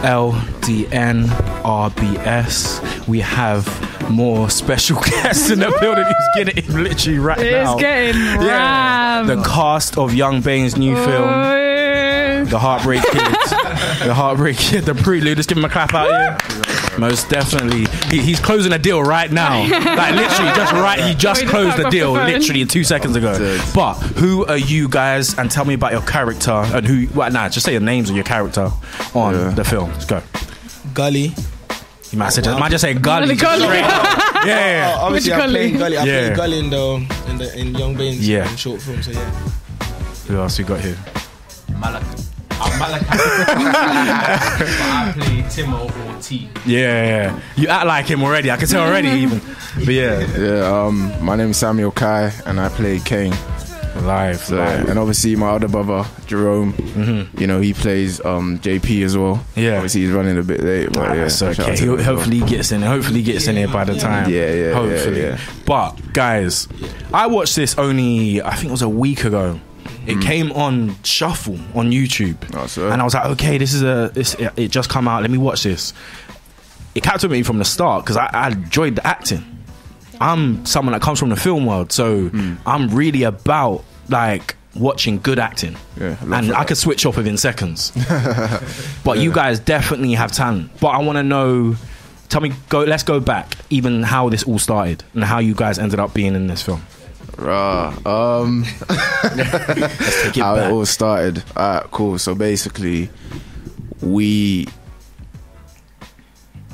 LDNRBS. We have more special guests in the building. He's getting it literally right now. It's getting rammed. The cast of Young Bane's new film, The Heartbreak Kids. The Heartbreak Kid, the prelude. Let's give him a clap out here. Most definitely. He's closing a deal right now. Like literally just right. He just closed the deal literally 2 seconds ago. But who are you guys? And tell me about your character and who. Well, just say your names of your character on the film. Let's go. Gully. You might just say Gully. Yeah. Obviously, I'm playing Gully. I play Gully in Young Bane's short film. So yeah. Who else we got here? I'm Malak. But I play Timo or T. Yeah. You act like him already. I can tell already even. But yeah. My name is Samuel Kai and I play Kane. Live. And obviously my other brother Jerome, you know, he plays JP as well. Yeah, obviously he's running a bit late, but that's okay. Hopefully he gets in. Hopefully he gets in here by the time. Yeah. But guys, I watched this only, I think it was a week ago. It came on Shuffle on YouTube, and I was like, okay, it just come out. Let me watch this. It captured me from the start because I enjoyed the acting. I'm someone that comes from the film world, so I'm really about like watching good acting, and I could switch off within seconds. But you guys definitely have talent. But I want to know. Tell me, let's go back, even how this all started and how you guys ended up being in this film. Let's take it how back. It all started. Alright, cool. So basically, we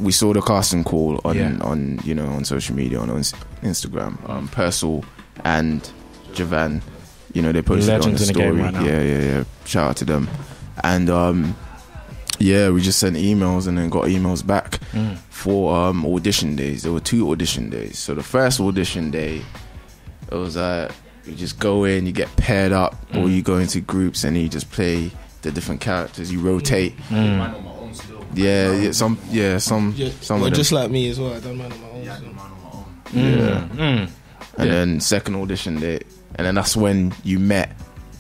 saw the casting call on you know, on social media, on Instagram. Persil and Javan, you know, they posted Legends on the story. Right now. Yeah. Shout out to them. And we just sent emails and then got emails back for audition days. There were 2 audition days. So the first audition day, it was you just go in, you get paired up, or you go into groups and you just play the different characters. You rotate. Some well, just like me as well. I don't mind on my own. And then second audition day, and then that's when you met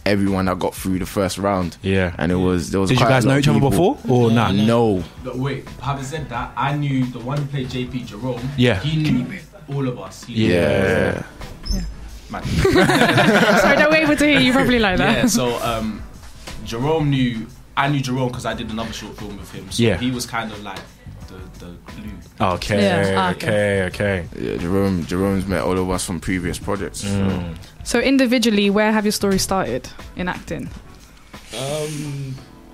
everyone that got through the first round. And there was. Did you guys know each other before or not? No. But wait, having said that, I knew the one who played JP, Jerome. He knew all of us. Sorry, don't wait to hear you properly like that. Yeah, so I knew Jerome because I did another short film with him. So he was kind of like the glue. Okay. Yeah, Jerome's met all of us from previous projects. So individually, where have your stories started in acting?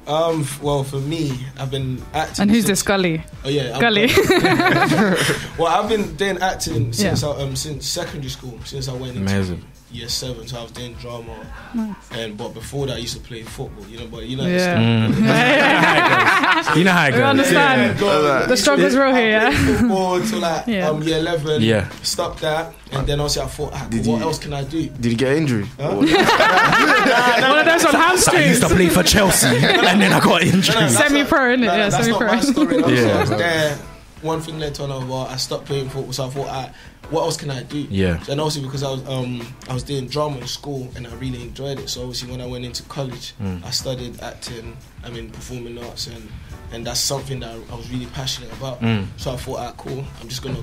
Well, for me, I've been acting. And who's this Gully? Oh yeah, Gully. Well, I've been doing acting since since secondary school. Since I went into year 7, so I was doing drama. But before that, I used to play football. You know, you know how it goes. We understand. The struggle's real here. I played football till like year 11. Stopped that, and then obviously I thought, what else can I do? Did you get injury? One of those on hamstrings. I used to play for Chelsea, and then I got injured. Semi-pro, isn't it? That's semi-pro. not my story. I was there. One thing led to another. I stopped playing football, so I thought, what else can I do? And also because I was doing drama in school and I really enjoyed it. So obviously when I went into college, I studied acting, performing arts, and that's something that I was really passionate about. So I thought, cool, I'm just gonna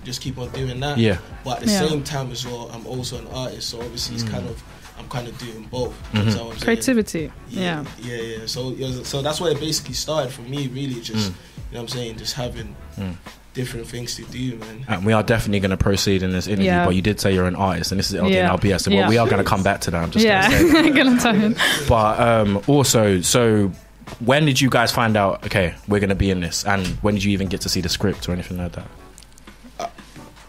just keep on doing that. But at the same time as well, I'm also an artist, so obviously it's I'm kind of doing both. Creativity. So that's where it basically started for me, really, just you know what I'm saying, just having different things to do, man. And we are definitely going to proceed in this interview, but you did say you're an artist, and this is LDNRBS, and we are going to come back to that. I'm just going to say. But also, so when did you guys find out, okay, we're going to be in this, and when did you even get to see the script or anything like that?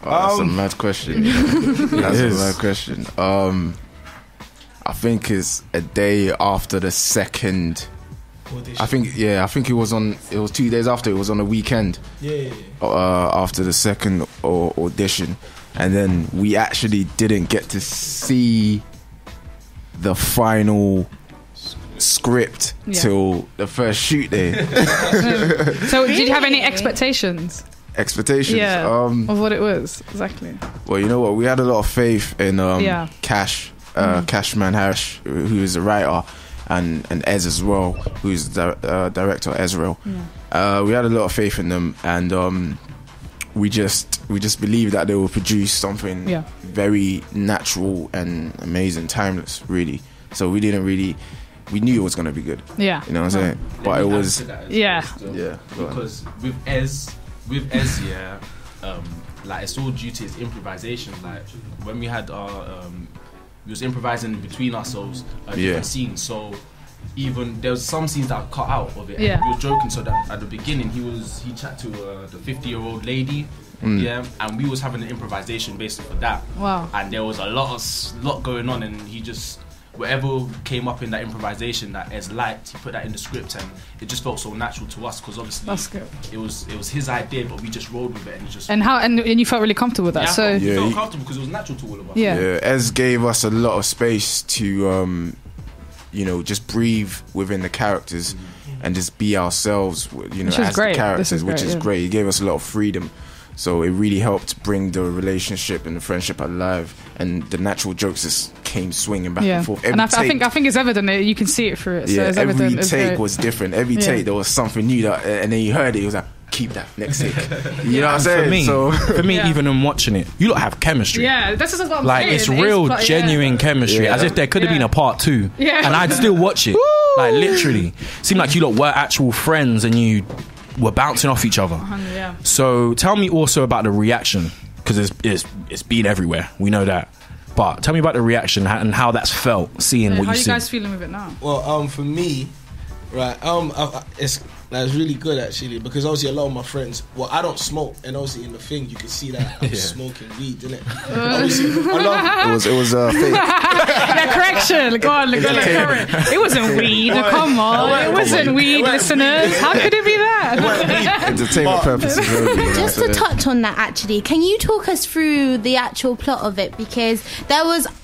That's a mad question. That's a mad question. I think it's a day after the second audition. I think it was 2 days after. It was on a weekend. After the second audition, and then we actually didn't get to see the final script till the first shoot day. So did you have any expectations? Of what it was exactly? Well, you know what, we had a lot of faith in Cashman Harris, who is a writer, and Ez as well, who's the director Ezreal. We had a lot of faith in them, and we just believed that they will produce something very natural and amazing, timeless, really. So we knew it was going to be good. Yeah. You know what I'm saying? But it was... Because with Ez, like, it's all due to his improvisation. Like, when we had our... we was improvising between ourselves different scenes. So even there was some scenes that I cut out of it. Yeah. We were joking, so that at the beginning he chatted to the 50-year-old lady. And we was having an improvisation based off of that. Wow. And there was a lot going on, and he just... whatever came up in that improvisation that Ez liked, he put that in the script, and it just felt so natural to us, because obviously it was his idea, but we just rolled with it, and he just... And you felt really comfortable with that. We felt comfortable because it was natural to all of us. Ez gave us a lot of space to just breathe within the characters and just be ourselves, as the characters, which is great. He gave us a lot of freedom. So it really helped bring the relationship and the friendship alive, and the natural jokes just came swinging back and forth. And I think it's evident that you can see it through it. So it's every evident, take was different. Every take there was something new that, and then you heard it. It was like, keep that next take. You know what I'm saying? For me, even in watching it, you lot have chemistry. Yeah, this is what I'm saying. It's real, genuine chemistry, as if there could have been a part 2, and I'd still watch it. Like, literally, seemed like you lot were actual friends, and you were bouncing off each other. So tell me also about the reaction, because it's been everywhere. We know that. But tell me about the reaction and how that's felt, seeing what you see. How are you guys feeling with it now? Well, for me, right, it's really good actually, because obviously a lot of my friends, I don't smoke, and obviously in the thing you can see that I'm smoking weed, innit? Obviously, it was fake. Correction. Go on, it wasn't weed. Come on, it wasn't weed, listeners. How could it be that? Entertainment purposes. Just to touch on that, actually, can you talk us through the actual plot of it? Because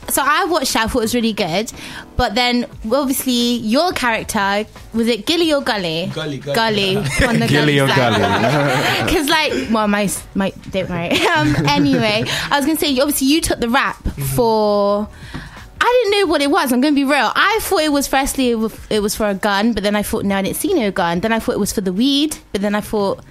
so I watched it, I thought it was really good, but then obviously your character, was it Gilly or Gully? Gully. On the Gilly or Gully. Because my don't worry. Anyway, I was going to say, obviously you took the rap for... I didn't know what it was, I'm going to be real. I thought it was firstly it was for a gun, but then I thought, no, I didn't see no gun. Then I thought it was for the weed, but then I thought...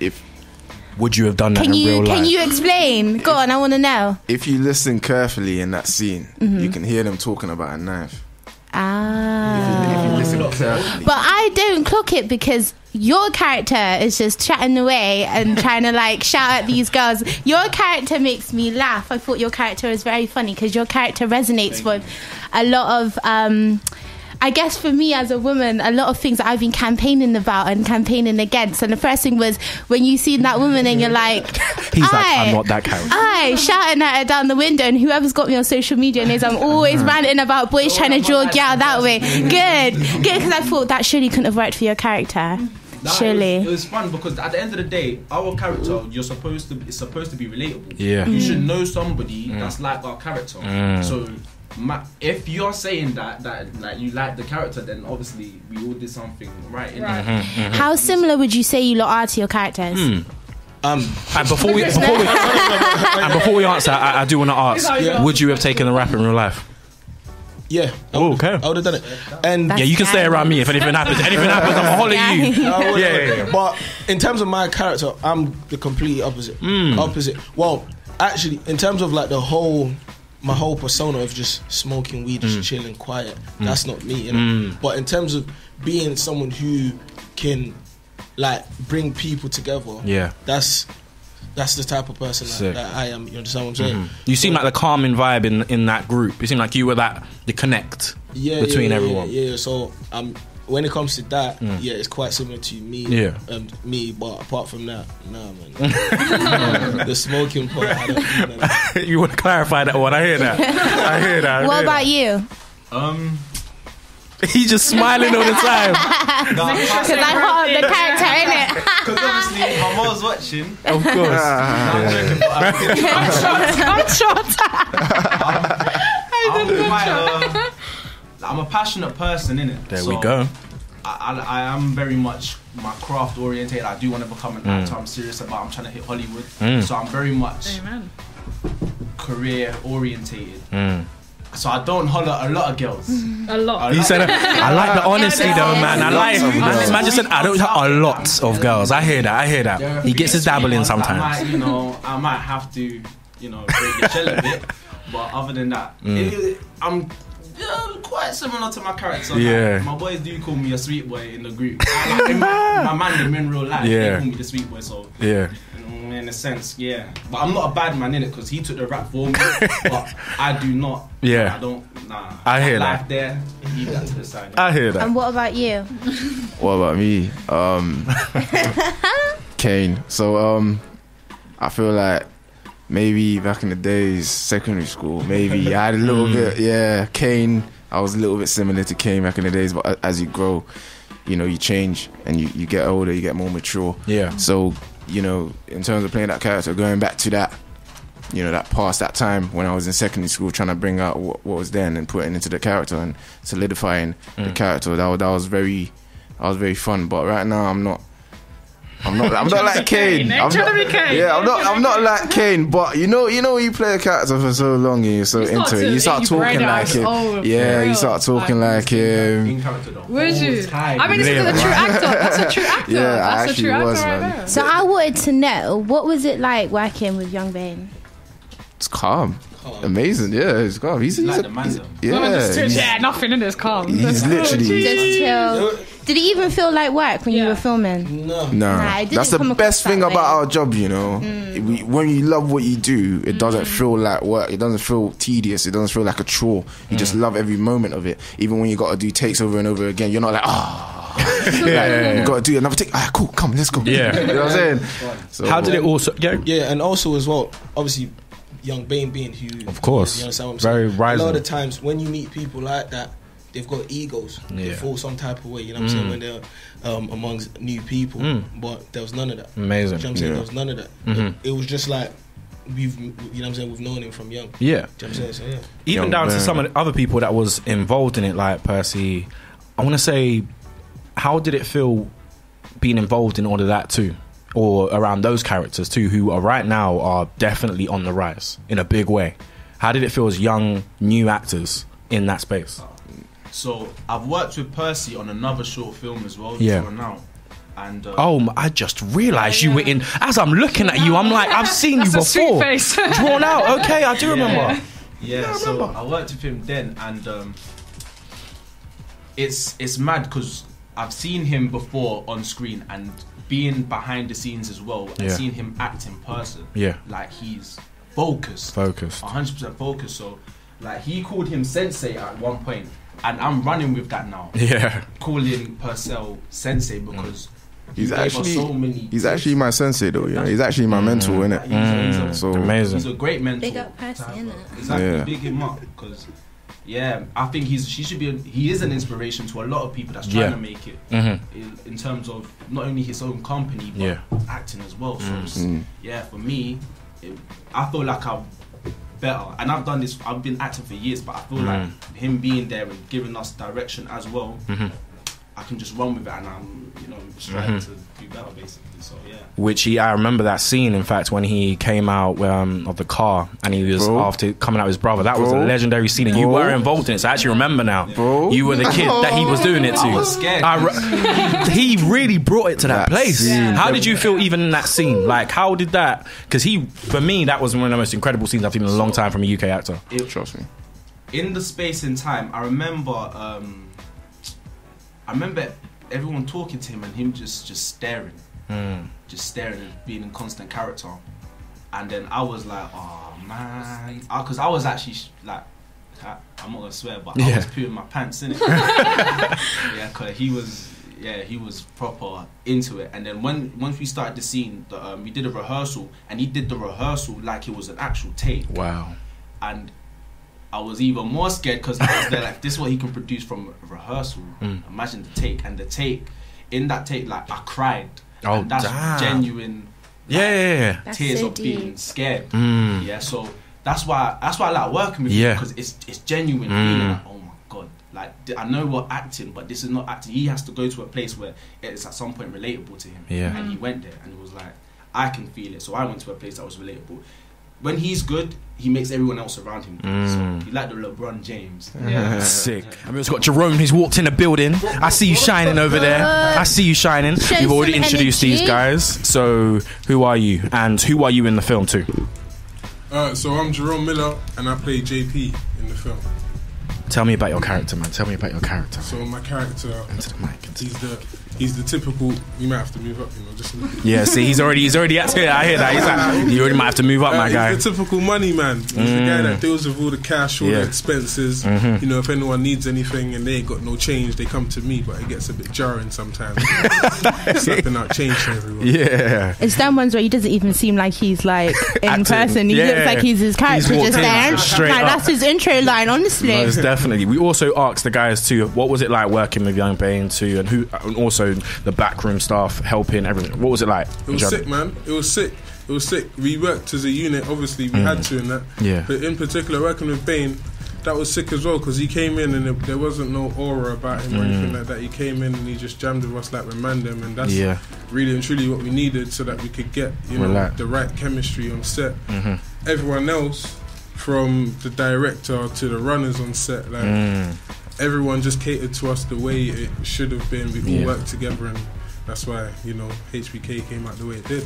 Would you have done that in real life? Can you explain? Go on, I want to know. If you listen carefully in that scene, you can hear them talking about a knife. If you listen carefully. But I don't clock it, because your character is just chatting away and trying to like shout at these girls. Your character makes me laugh. I thought your character was very funny, because your character resonates with a lot of... I guess for me as a woman, a lot of things that I've been campaigning about and campaigning against. And the first thing was when you see that woman and you're like, I'm not that character. Shouting at her down the window. And whoever's got me on social media knows I'm always ranting about boys trying to draw girl that way. Good, because I thought that surely couldn't have worked for your character. Surely. It was fun, because at the end of the day, our character, it's supposed to be relatable. Yeah. You should know somebody that's like our character. So if you're saying that like you like the character, then obviously we all did something right. How similar would you say you lot are to your characters? And before we answer, I do want to ask: would you have taken the rap in real life? Yeah. Okay. I would have done it. And you can stay around me if anything happens. I'm gonna holler at you. Yeah. But in terms of my character, I'm the completely opposite. Well, actually, in terms of like my whole persona of just smoking weed, just chilling, quiet, that's not me, you know? But in terms of being someone who can like bring people together, that's the type of person that I am. You understand what I'm saying? You seem like the calming vibe in that group. You seem like you were the connect between everyone. Yeah. So when it comes to that, it's quite similar to me. Me, but apart from that, nah, man. The smoking part, I don't do that. You want to clarify that one? I hear that. What about you? He's just smiling all the time. Because I hold the character in it. Because obviously my mom's watching. Of course. I'm a passionate person, innit? There we go. I am very much my craft orientated. I do want to become an actor. I'm serious about. I'm trying to hit Hollywood. So I'm very much career orientated. So I don't holler a lot of girls. A lot. He said, I like the honesty though, man. I like. Man just said, I don't have a lot of girls. I hear that. He gets his dabble in sometimes. I might have to, break the shell a bit. But other than that, I'm quite similar to my character. Yeah. My boys do call me a sweet boy in the group. My man in real life, they call me the sweet boy. So yeah. In a sense, yeah. But I'm not a bad man in it because he took the rap for me. But I do not. Yeah. I don't. Nah. I hear life that. There. Leave that to the side. I hear that. And what about you? What about me? Kane. So I feel like maybe back in the days, secondary school, maybe I had a little bit. Kane. I was a little bit similar to Kane back in the days, but as you grow, you change and you get older, you get more mature. Yeah. So. In terms of playing that character, going back to that, that past, that time when I was in secondary school, trying to bring out what was then and putting into the character and solidifying the character, that was very fun. But right now, I'm not like Kane. I'm not like Kane. But you you play a character for so long and you're so into it. You start talking like him. You start talking like him. Would you? I mean, this is a true actor. That's a true actor. Yeah, that's I actually was, right man. there. So I wanted to know, what was it like working with Young Bane? It's calm. Amazing, yeah, it's calm. He's like the man. Nothing in this calm. He's literally just chill. Did it even feel like work when you were filming? No. That's the best thing about our job, when you love what you do, it doesn't feel like work. It doesn't feel tedious. It doesn't feel like a chore. You just love every moment of it. Even when you got to do takes over and over again, you're not like, you got to do another take. Cool, come, let's go. Yeah. You know what I'm saying? So, how did it also... Yeah, and also as well, obviously, Young Bane being who... Of course. You understand what I'm Very saying? rising. A lot of the times when you meet people like that, they've got egos. They fall some type of way, you know what I'm saying, when they're amongst new people. But there was none of that. Amazing. You know what I'm saying? There was none of that. It was just like, we've known him from young. Yeah. You know what I'm saying? So, yeah. Even Young down Bane. to some of the other people that was involved in it, like Percy. I want to say, how did it feel being involved in all of that too? Or around those characters too, who are right now are definitely on the rise in a big way. How did it feel as young, new actors in that space? So I've worked with Percy on another short film as well. Now, and I just realised you were in. As I'm looking at you, I'm like, I've seen you before. Drawn out. Okay, I do remember. Yeah, so I worked with him then, and it's mad because I've seen him before on screen and being behind the scenes as well, and seeing him act in person. Yeah, like he's focused, 100% focused. So, like he called him Sensei at one point, and I'm running with that now. Yeah, calling Purcell Sensei because he's actually my sensei though. He's actually my mentor, innit? So amazing. He's a great mentor. Big up Percy, innit? Exactly, big him up because. Yeah, I think he is an inspiration to a lot of people that's trying to make it in terms of not only his own company but acting as well. So for me, I feel like I'm better, and I've done this. I've been acting for years, but I feel like him being there and giving us direction as well. I can just run with it, and I'm striving to do better basically. So I remember that scene. In fact, when he came out of the car and he was after coming out with his brother, that was a legendary scene, and you were involved in it. So I actually remember now. You were the kid that he was doing it to. I was scared. He really brought it to that place. How did you feel even in that scene? Like, how did that? Because for me, that was one of the most incredible scenes I've seen in a long time from a UK actor. Trust me. In the space and time, I remember everyone talking to him and him just staring. Just staring and being in constant character. And then I was like, oh man. Because I was actually like, I'm not going to swear, but I was pooing my pants, innit? Because he was proper into it. And then once we started the scene, we did a rehearsal, and he did the rehearsal like it was an actual take. Wow. And I was even more scared because I was there like, this is what he can produce from a rehearsal. Imagine the take. And the take, in that take, like, I cried. Oh, and that's damn. Genuine. Like, tears of being scared. So that's why I like working with him, because it's genuine feeling like, oh my god, like I know we're acting, but this is not acting. He has to go to a place where it's at some point relatable to him. And he went there and it was like, I can feel it. So I went to a place that was relatable. when he's good, he makes everyone else around him good. So he like the LeBron James. Sick. I mean, it's got Jerome. He's walked in the building. I see you shining over there. I see you shining. We've already introduced these guys. So who are you, and who are you in the film too? So I'm Jerome Miller, and I play JP in the film. Tell me about your character, man. Tell me about your character. So my character, into the mic. He's the typical. You might have to move up, just a little bit. Yeah, see, he's already at it. I hear that. He's like, you already might have to move up, my guy. He's the typical money man. He's the guy that deals with all the cash, all the expenses. If anyone needs anything and they ain't got no change, they come to me. But it gets a bit jarring sometimes. Slapping out change to everyone. Yeah, it's them ones where he doesn't even seem like he's like in person. He looks like he's his character just there. Like, that's his intro line, honestly. No, definitely. We also asked the guys too, what was it like working with Young Bane too, and also the backroom staff helping everything. What was it like? It was sick, man. It was sick. We worked as a unit. Obviously, we had to in that. Yeah. But in particular, working with Bane, that was sick as well because he came in and there wasn't no aura about him or anything like that. He came in and he just jammed with us like we're mandem, and that's really and truly what we needed so that we could get the right chemistry on set. Everyone else, from the director to the runners on set, like everyone just catered to us the way it should have been. We all worked together, and that's why HBK came out the way it did.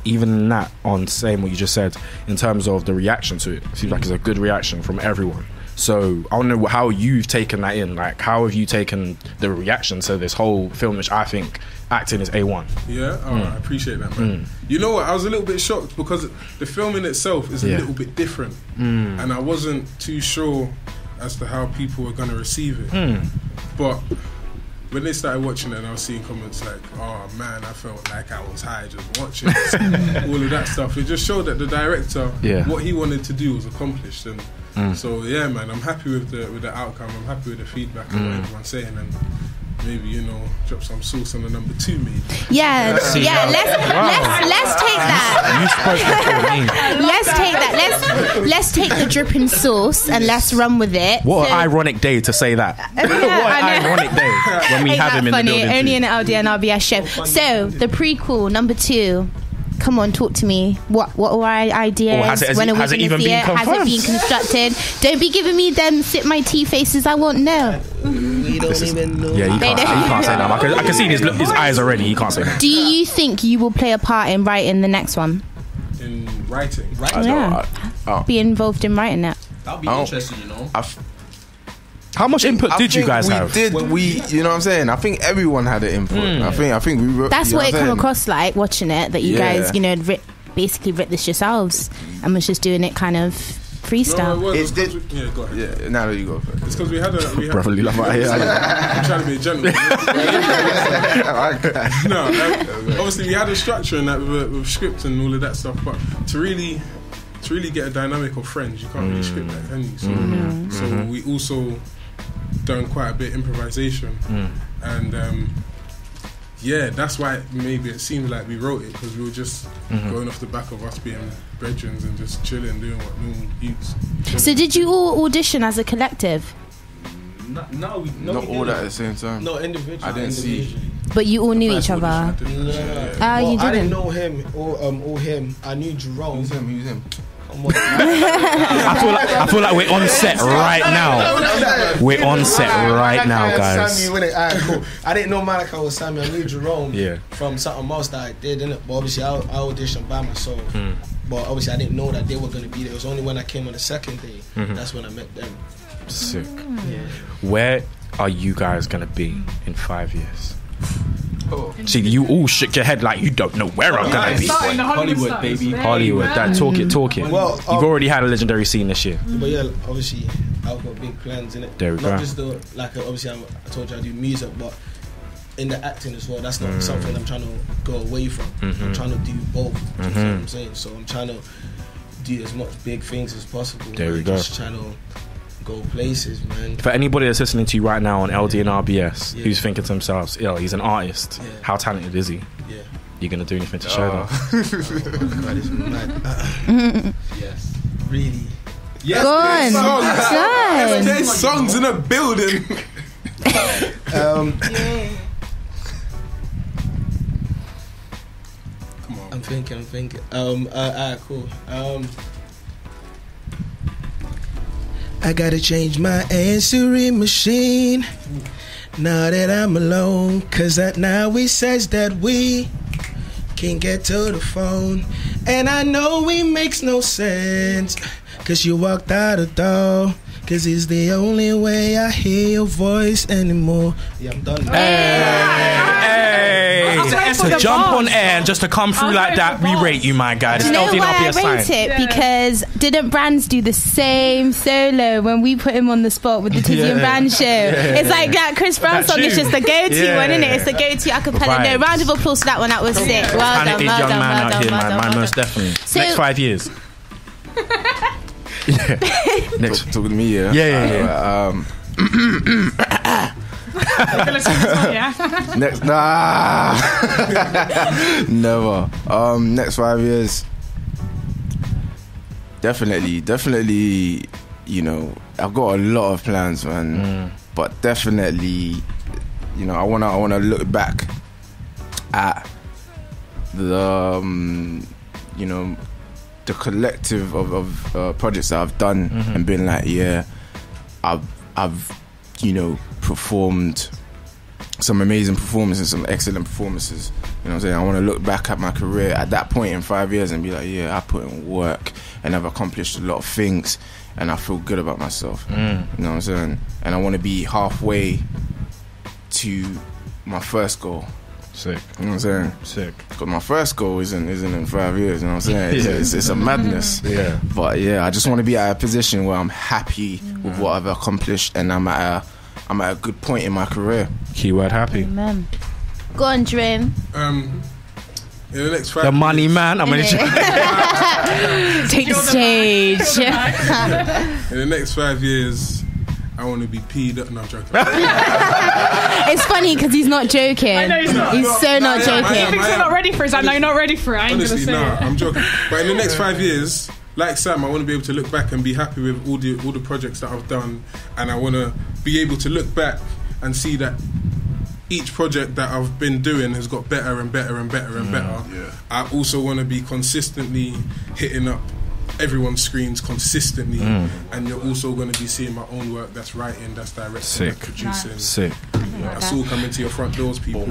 Even that, on saying what you just said in terms of the reaction to it, seems like it's a good reaction from everyone. So I want to know how you've taken that in. Like, how have you taken the reaction to this whole film, which I think acting is A1? Yeah, I appreciate that, man. You know what? I was a little bit shocked because the film in itself is a little bit different, and I wasn't too sure as to how people were going to receive it. But when they started watching it and I was seeing comments like, oh man, I felt like I was high just watching it, all of that stuff, it just showed that the director, what he wanted to do was accomplished. And so yeah, man, I'm happy with the outcome. I'm happy with the feedback and what everyone's saying, and maybe drop some sauce on the number 2 maybe. Let's take that. You spoke before me. Let's take that. Let's take the dripping sauce and let's run with it. What an ironic day to say that. What an ironic day when we have him in the building. Only in an LDNRBS show. So the prequel number 2. Come on, talk to me. What were our ideas? When are we going to see it? Has it been constructed? Don't be giving me them sit my tea faces. I won't know. We don't even know. Yeah, he can't say that. I can see his eyes already. He can't say that. Do you think you will play a part in writing the next one? In writing? Be involved in writing it. That'll be interesting, How much input did you guys have? You know what I'm saying? I think everyone had an input. I think we wrote. That's what it come across like watching it. That you guys, basically writ this yourselves and was just doing it kind of freestyle. No, yeah, go ahead. Yeah, now that you go first. It's because we had Probably love it. I'm trying to be a gentleman. Obviously we had a structure in that with script and all of that stuff, but to really get a dynamic of friends, you can't really script that, can you? So we also done quite a bit of improvisation, and that's why maybe it seemed like we wrote it, because we were just going off the back of us being brethren and just chilling, doing what normal youths. So did you all audition as a collective? No, not all at the same time. No, individually. I didn't see. But you all knew each other. No. You didn't. I didn't know him or him. I knew Jerome. Who's him? I feel like we're on set right now. We're on set right now, guys. I didn't know Malachi was Sammy. I knew Jerome from something else that I did, innit? But obviously I auditioned by myself. But obviously I didn't know that they were going to be there. It was only when I came on the second day that's when I met them. Sick. Where are you guys going to be in 5 years? See, you all shook your head like you don't know where I'm going to be. Hollywood, baby. Hollywood. Dad, talk it. Well, you've already had a legendary scene this year. But yeah, obviously I've got big plans in it. There we go. Not just obviously I told you I do music, but in the acting as well. That's not something I'm trying to go away from. I'm trying to do both. You know what I'm saying? So I'm trying to do as much big things as possible. There we go. Just trying to go places, man. For anybody that's listening to you right now on LDNRBS, who's thinking to themselves, he's an artist. How talented is he? Yeah. You gonna do anything to show that? God, it's mad. Yes. Really. Yes. Go on. There's songs in a building. I'm thinking. Alright, cool. I gotta change my answering machine now that I'm alone, cause now it says that we can't get to the phone. And I know it makes no sense, cause you walked out the door, cause it's the only way I hear your voice anymore. Yeah, I'm done. To jump on air and just to come through like that, we rate you, my guy. Do you know why I rate it? Because didn't Brands do the same solo when we put him on the spot with the Tizzy and Brand show? It's like that Chris Brown song is just the go-to one, isn't it? It's the go-to acapella. No, round of applause for that one. That was sick. Well done, well done. Most definitely. So, next 5 years. Next, talking to me, yeah. Yeah. Next, never. Next 5 years, definitely. You know, I've got a lot of plans, man. But definitely, you know, I wanna look back at the, you know, the collective of projects that I've done and been like, yeah, I've you know, performed some amazing performances, some excellent performances. You know what I'm saying? I want to look back at my career at that point in 5 years and be like, yeah, I put in work and I've accomplished a lot of things and I feel good about myself. You know what I'm saying? And I want to be halfway to my first goal. Sick. You know what I'm saying? Sick. Because my first goal isn't in 5 years. You know what I'm saying? It's a madness. Yeah. But yeah, I just want to be at a position where I'm happy with what I've accomplished and I'm at a good point in my career. Keyword happy. Amen. Go on, Dream. In the next 5 the years, money man. I'm gonna take the stage. In the next 5 years, I want to be peed up. No, I'm joking. It's funny because he's not joking. I know he's not. He's so not joking. He thinks you're not ready for it. I know you're not ready for it. I ain't Honestly, gonna say it. I'm joking. But in the next 5 years, like Sam, I want to be able to look back and be happy with all the projects that I've done, and I want to be able to look back and see that each project that I've been doing has got better and better and better and better. Yeah. I also want to be consistently hitting up everyone's screens consistently, and you're also going to be seeing my own work. That's writing, that's directing, that's producing. Sick. That's all coming to your front doors, people.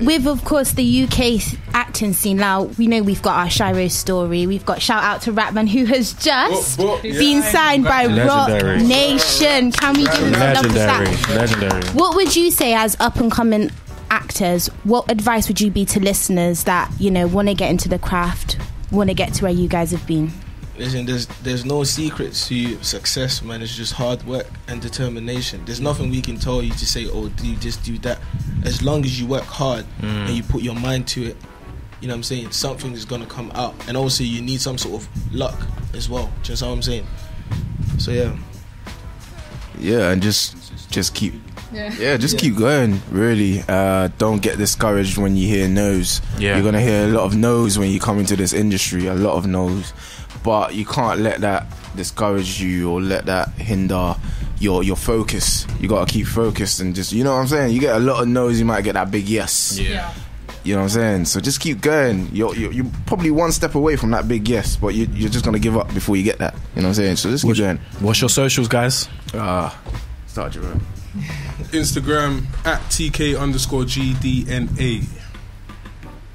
With, of course, the UK acting scene now, we know we've got our Shiro story. We've got shout out to Rapman, who has just been signed by Legendary. Rock Nation. Can we give him a double stack? Legendary. What would you say as up and coming actors? What advice would you be to listeners that, you know, want to get into the craft, want to get to where you guys have been? Listen, there's no secrets to success, man. It's just hard work and determination. There's nothing we can tell you to say, oh, do this, do that. As long as you work hard and you put your mind to it, you know what I'm saying, something is going to come out. And also you need some sort of luck as well. Just how I'm saying. So yeah, and just keep keep going, really. Don't get discouraged when you hear no's. You're going to hear a lot of no's when you come into this industry, a lot of no's. But you can't let that discourage you or let that hinder your focus. You gotta keep focused and just, you know what I'm saying? You get a lot of no's, you might get that big yes. Yeah. You know what I'm saying? So just keep going. You're probably one step away from that big yes, but you're just gonna give up before you get that. You know what I'm saying? So just keep going. What's your socials, guys? Start your own. Instagram at TK_GDNA.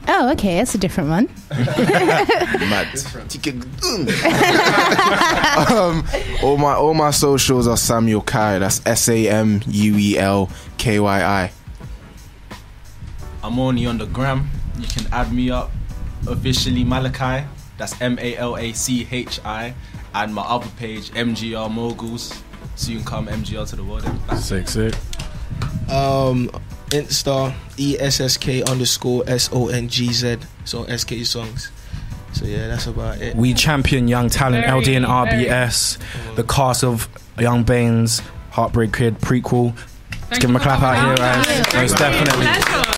Oh, okay, that's a different one. Mad. All my socials are Samuel Kai. That's SAMUELKYI. I'm only on the gram. You can add me up. Officially Malachi. That's MALACHI. And my other page, MGR Moguls. Soon come MGR to the world. Sick. Insta ESSK_SONGZ. So SK Songs. So yeah, that's about it. We champion young talent, LDNRBS, the cast of Young Bane's, Heartbreak Kid, Prequel. Let's give him a clap out here, guys. Most definitely.